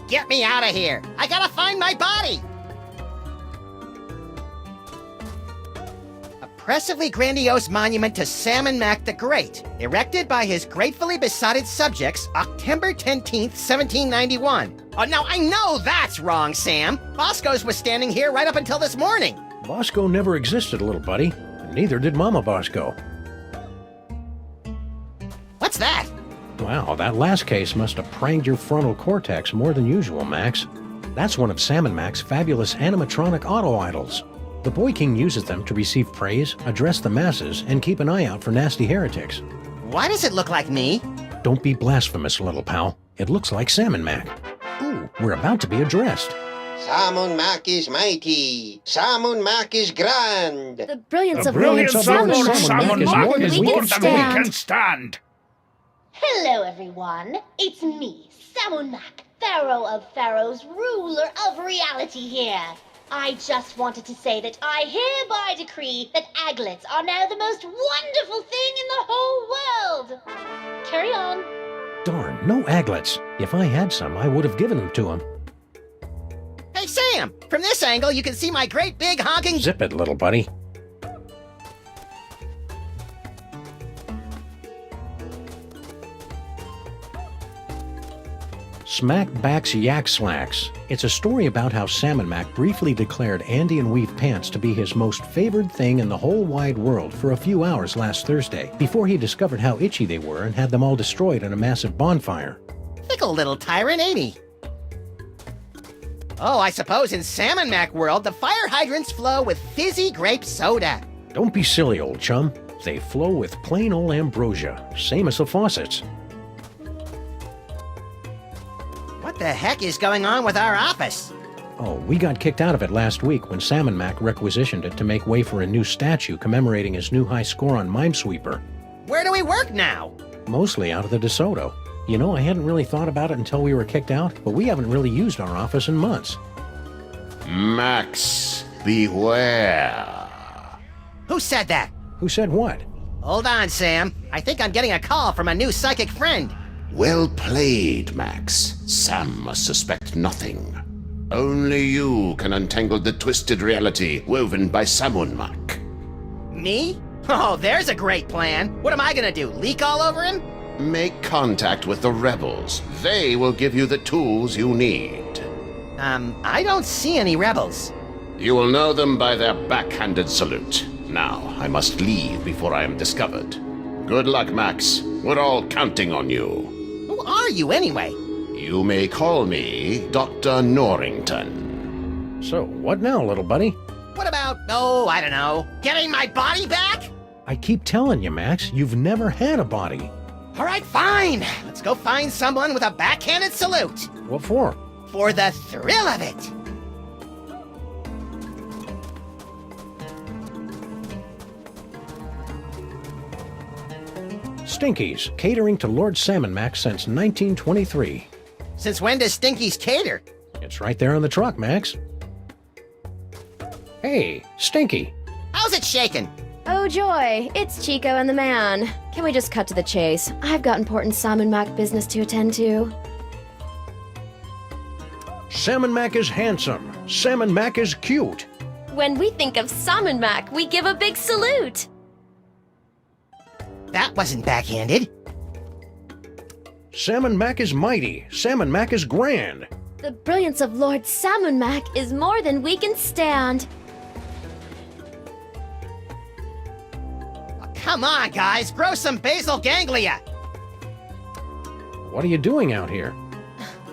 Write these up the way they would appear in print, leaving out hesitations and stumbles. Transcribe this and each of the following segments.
Get me out of here! I gotta find my body! Impressively grandiose monument to Sammunmak the Great, erected by his gratefully besotted subjects, October 10th, 1791. Oh, now I know that's wrong, Sam. Bosco's was standing here right up until this morning. Bosco never existed, little buddy. And neither did Mama Bosco. What's that? Wow, that last case must have pranked your frontal cortex more than usual, Max. That's one of Sammunmak's fabulous animatronic auto-idols. The Boy King uses them to receive praise, address the masses, and keep an eye out for nasty heretics. Why does it look like me? Don't be blasphemous, little pal. It looks like Sammunmak. Ooh, we're about to be addressed. Sammunmak is mighty. Sammunmak is grand. The brilliance The of brilliance Lord of Lord Sammunmak is more than we can stand. stand. Hello, everyone. It's me, Sammunmak, Pharaoh of Pharaohs, ruler of reality here. I just wanted to say that I hereby decree that aglets are now the most wonderful thing in the whole world. Carry on. Darn, no aglets. If I had some, I would have given them to him. Hey, Sam! From this angle, you can see my great big honking... Zip it, little buddy. Smack Backs Yak Slacks. It's a story about how Sammunmak briefly declared Andean weave pants to be his most favored thing in the whole wide world for a few hours last Thursday, before he discovered how itchy they were and had them all destroyed in a massive bonfire. Fickle little tyrant, ain't he? Oh, I suppose in Sammunmak world, the fire hydrants flow with fizzy grape soda. Don't be silly, old chum. They flow with plain old ambrosia, same as the faucets. What the heck is going on with our office? Oh, we got kicked out of it last week when Sammunmak requisitioned it to make way for a new statue commemorating his new high score on Minesweeper. Where do we work now? Mostly out of the DeSoto. You know, I hadn't really thought about it until we were kicked out, but we haven't really used our office in months. Max, beware. Who said that? Who said what? Hold on, Sam. I think I'm getting a call from a new psychic friend. Well played, Max. Sam must suspect nothing. Only you can untangle the twisted reality woven by Sammunmak. Me? Oh, there's a great plan. What am I gonna do, leak all over him? Make contact with the rebels. They will give you the tools you need. I don't see any rebels. You will know them by their backhanded salute. Now, I must leave before I am discovered. Good luck, Max. We're all counting on you. Who are you, anyway? You may call me Dr. Norrington. So, what now, little buddy? What about, oh, I don't know, getting my body back? I keep telling you, Max, you've never had a body. All right, fine. Let's go find someone with a backhanded salute. What for? For the thrill of it. Stinky's, catering to Lord Sammunmak since 1923. Since when does Stinky's cater? It's right there on the truck, Max. Hey, Stinky. How's it shaking? Oh joy, it's Chico and the man. Can we just cut to the chase? I've got important Sammunmak business to attend to. Sammunmak is handsome. Sammunmak is cute. When we think of Sammunmak, we give a big salute. That wasn't backhanded. Sammunmak is mighty. Sammunmak is grand. The brilliance of Lord Sammunmak is more than we can stand. Oh, come on, guys, grow some basal ganglia. What are you doing out here?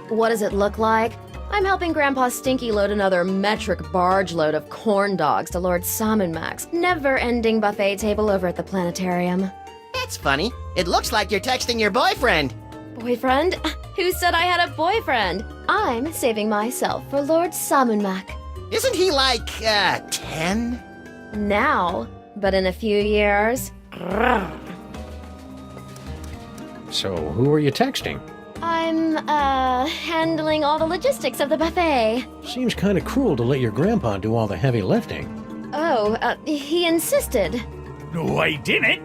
What does it look like? I'm helping Grandpa Stinky load another metric barge load of corn dogs to Lord Sammunmak's never-ending buffet table over at the planetarium. That's funny. It looks like you're texting your boyfriend. Boyfriend? Who said I had a boyfriend? I'm saving myself for Lord Sammunmak. Isn't he like, 10? Now, but in a few years... So, who are you texting? I'm, handling all the logistics of the buffet. Seems kind of cruel to let your grandpa do all the heavy lifting. Oh, he insisted. No, I didn't.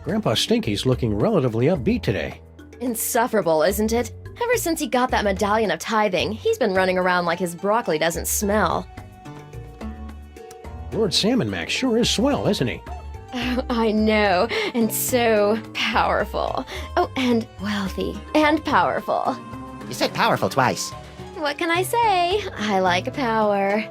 Grandpa Stinky's looking relatively upbeat today. Insufferable, isn't it? Ever since he got that medallion of tithing, he's been running around like his broccoli doesn't smell. Lord Sammunmak sure is swell, isn't he? Oh, I know, and so powerful. Oh, and wealthy, and powerful. You said powerful twice. What can I say? I like power.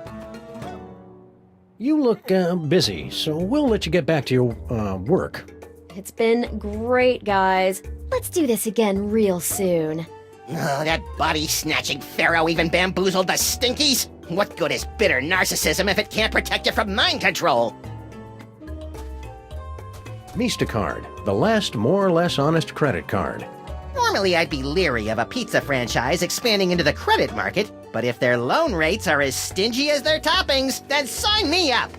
You look busy, so we'll let you get back to your work. It's been great, guys. Let's do this again real soon. Oh, that body-snatching pharaoh even bamboozled the Stinkies? What good is bitter narcissism if it can't protect you from mind control? Card, the last more or less honest credit card. Normally, I'd be leery of a pizza franchise expanding into the credit market, but if their loan rates are as stingy as their toppings, then sign me up!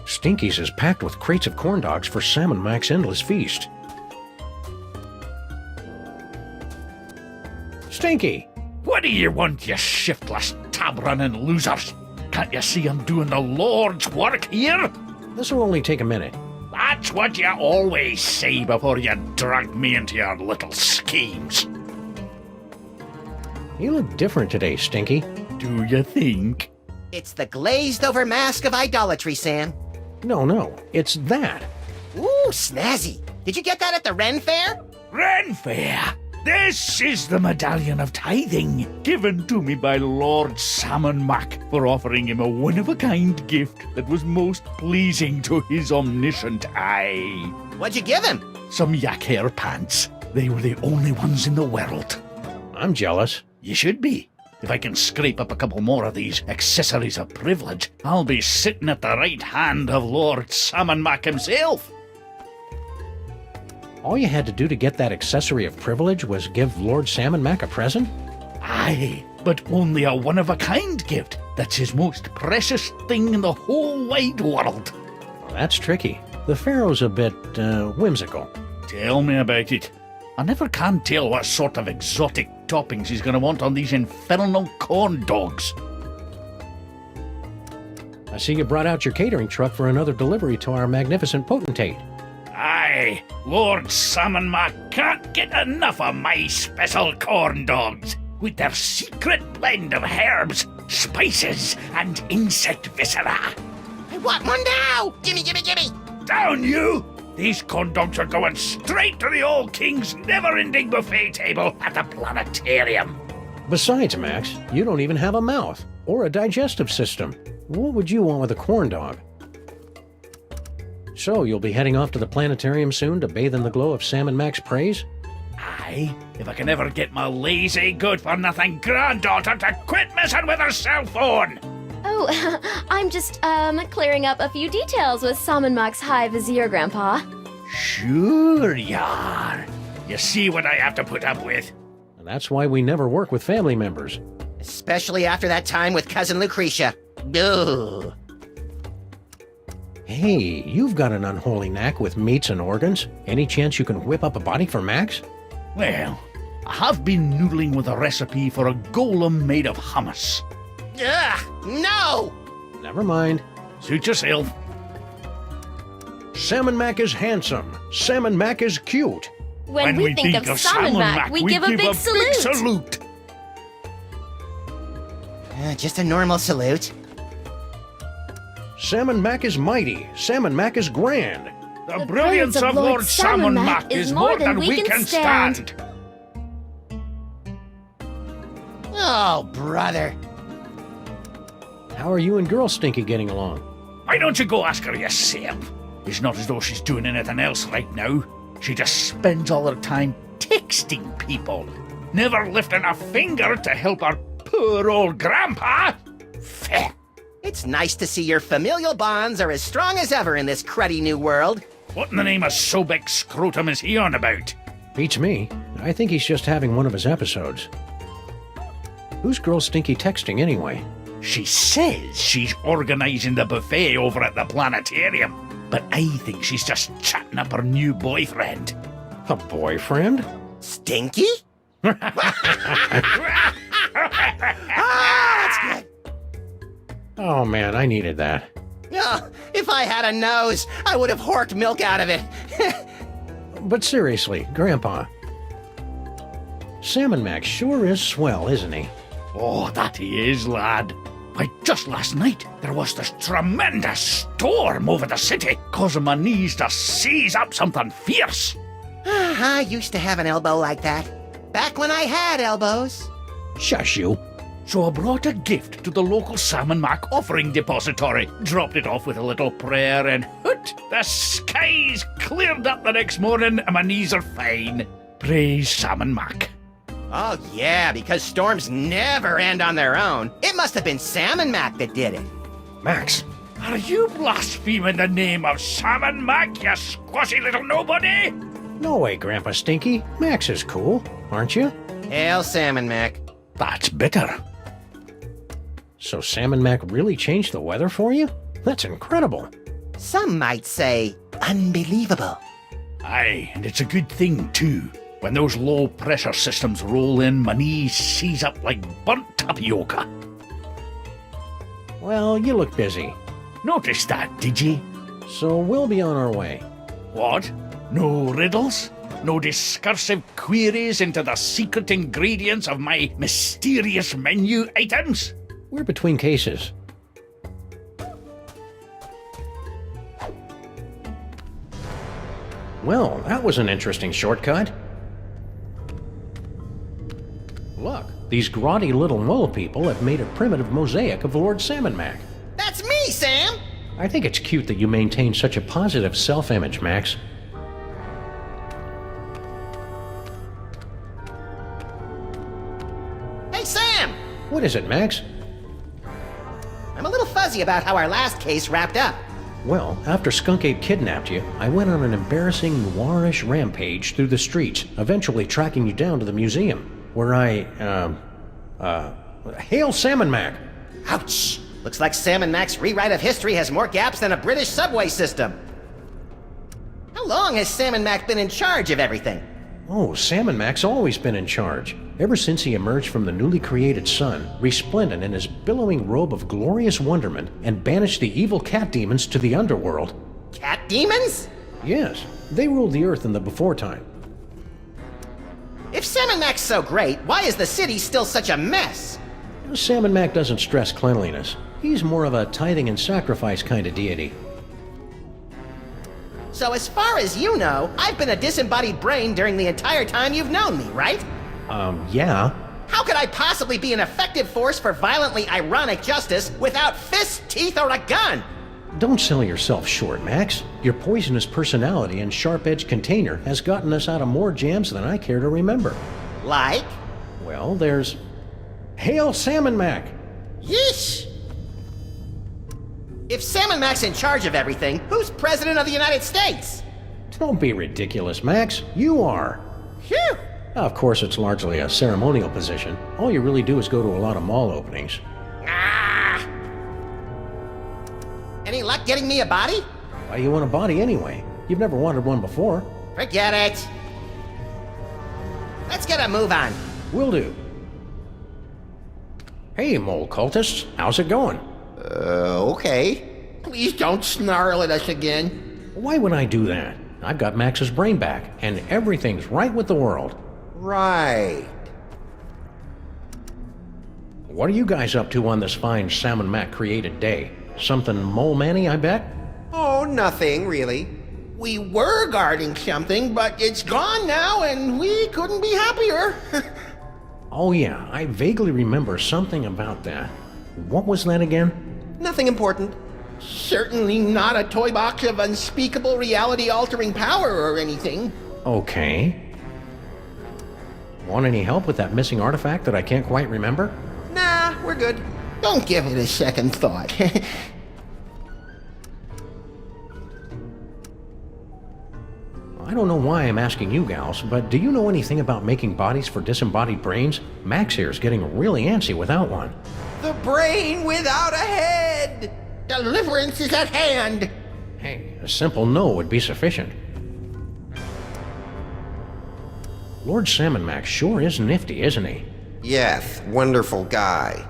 Stinky's is packed with crates of corn dogs for Sammunmak's endless feast. Stinky! What do you want, you shiftless, tab-running losers? Can't you see I'm doing the Lord's work here? This will only take a minute. That's what you always say before you drag me into your little schemes. You look different today, Stinky. Do you think? It's the glazed-over mask of idolatry, Sam. No, it's that. Ooh, snazzy. Did you get that at the Ren Fair? Ren Fair! This is the medallion of tithing, given to me by Lord Sammunmak for offering him a one-of-a-kind gift that was most pleasing to his omniscient eye. What'd you give him? Some yak hair pants. They were the only ones in the world. I'm jealous. You should be. If I can scrape up a couple more of these accessories of privilege, I'll be sitting at the right hand of Lord Sammunmak himself. All you had to do to get that accessory of privilege was give Lord Sammunmak a present? Aye, but only a one-of-a-kind gift. That's his most precious thing in the whole wide world. Well, that's tricky. The Pharaoh's a bit, whimsical. Tell me about it. I never can tell what sort of exotic toppings he's going to want on these infernal corn dogs. I see you brought out your catering truck for another delivery to our magnificent potentate. Aye, Lord Sammunmak can't get enough of my special corn dogs, with their secret blend of herbs, spices, and insect viscera. I want one now! Gimme! Down you! These corn dogs are going straight to the old king's never-ending buffet table at the planetarium. Besides, Max, you don't even have a mouth or a digestive system. What would you want with a corn dog? So, you'll be heading off to the planetarium soon to bathe in the glow of Sammunmak's praise? Aye, if I can ever get my lazy, good-for-nothing granddaughter to quit messing with her cell phone. Oh, I'm just, clearing up a few details with Sammunmak's High Vizier, Grandpa. Sure you are. You see what I have to put up with. And that's why we never work with family members. Especially after that time with Cousin Lucretia. Ugh. Hey, you've got an unholy knack with meats and organs. Any chance you can whip up a body for Max? Well, I have been noodling with a recipe for a golem made of hummus. Ugh, no! Never mind. Suit yourself. Sammunmak is handsome. Sammunmak is cute. When we think of Sammunmak, we give a big salute. Just a normal salute. Sammunmak is mighty. Sammunmak is grand. The brilliance of Lord Sammunmak is more than we can stand. Oh, brother. How are you and Girl Stinky getting along? Why don't you go ask her yourself? It's not as though she's doing anything else right now. She just spends all her time texting people, never lifting a finger to help her poor old grandpa. Feh. It's nice to see your familial bonds are as strong as ever in this cruddy new world. What in the name of Sobek Scrotum is he on about? Beats me. I think he's just having one of his episodes. Who's Girl Stinky texting anyway? She says she's organizing the buffet over at the planetarium, but I think she's just chatting up her new boyfriend. A boyfriend? Stinky? Ah, that's good. Oh man, I needed that. Oh, if I had a nose, I would have horked milk out of it. But seriously, Grandpa, Salmon Mac sure is swell, isn't he? Oh, that he is, lad. Why, just last night, there was this tremendous storm over the city, causing my knees to seize up something fierce. I used to have an elbow like that. Back when I had elbows. Shush you. So I brought a gift to the local sammunmak offering depository, dropped it off with a little prayer, and hoot, the skies cleared up the next morning and my knees are fine. Praise sammunmak. Oh yeah, because storms never end on their own. It must have been sammunmak that did it. Max, Are you blaspheming the name of sammunmak, you squashy little nobody? no way, Grandpa Stinky. Max is cool, aren't you? Hail sammunmak. That's bitter. So Salmon Mac really changed the weather for you? That's incredible. Some might say unbelievable. Aye, and it's a good thing, too. When those low-pressure systems roll in, my knees seize up like burnt tapioca. Well, you look busy, Noticed that, did ye? so we'll be on our way. What? No riddles? No discursive queries into the secret ingredients of my mysterious menu items? We're between cases. Well, that was an interesting shortcut. Look, these grotty little mole people have made a primitive mosaic of Lord Salmon Mac. That's me, Sam! I think it's cute that you maintain such a positive self-image, Max. Hey, Sam! What is it, Max? I'm a little fuzzy about how our last case wrapped up. Well, after Skunk Ape kidnapped you, I went on an embarrassing noirish rampage through the streets, eventually tracking you down to the museum, where Hail Salmon Mac! Ouch! Looks like sammunmak's rewrite of history has more gaps than a British subway system. How long has sammunmak been in charge of everything? Oh, Salmon Mac's always been in charge. Ever since he emerged from the newly created sun, resplendent in his billowing robe of glorious wonderment, and banished the evil cat demons to the underworld. Cat demons? Yes, they ruled the earth in the before time. If sammunmak's so great, why is the city still such a mess? Salmon Mac doesn't stress cleanliness. He's more of a tithing and sacrifice kind of deity. So as far as you know, I've been a disembodied brain during the entire time you've known me, right? Yeah. How could I possibly be an effective force for violently ironic justice without fists, teeth, or a gun? Don't sell yourself short, Max. Your poisonous personality and sharp-edged container has gotten us out of more jams than I care to remember. Like? Well, there's... Hail Salmon Mac! Yeesh! If sammunmak's in charge of everything, who's president of the United States? Don't be ridiculous, Max. You are. Phew! Of course, it's largely a ceremonial position. All you really do is go to a lot of mall openings. Ah! Any luck getting me a body? Why you want a body anyway? You've never wanted one before. Forget it. Let's get a move on. Will do. Hey, mole cultists. How's it going? Okay. Please don't snarl at us again. Why would I do that? I've got Max's brain back, and everything's right with the world. Right. What are you guys up to on this fine Salmon Mac created day? Something mole-manny, I bet? Oh, nothing, really. We were guarding something, but it's gone now, and we couldn't be happier. Oh yeah, I vaguely remember something about that. What was that again? Nothing important. Certainly not a toy box of unspeakable reality-altering power or anything. Okay. Want any help with that missing artifact that I can't quite remember? Nah, we're good. Don't give it a second thought. I don't know why I'm asking you gals, but do you know anything about making bodies for disembodied brains? Max here's getting really antsy without one. The brain without a head! Deliverance is at hand. Hey, a simple no would be sufficient. Lord Salmon Max sure is nifty, isn't he? Yes, wonderful guy.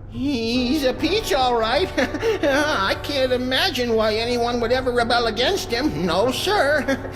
He's a peach, all right. I can't imagine why anyone would ever rebel against him. No, sir.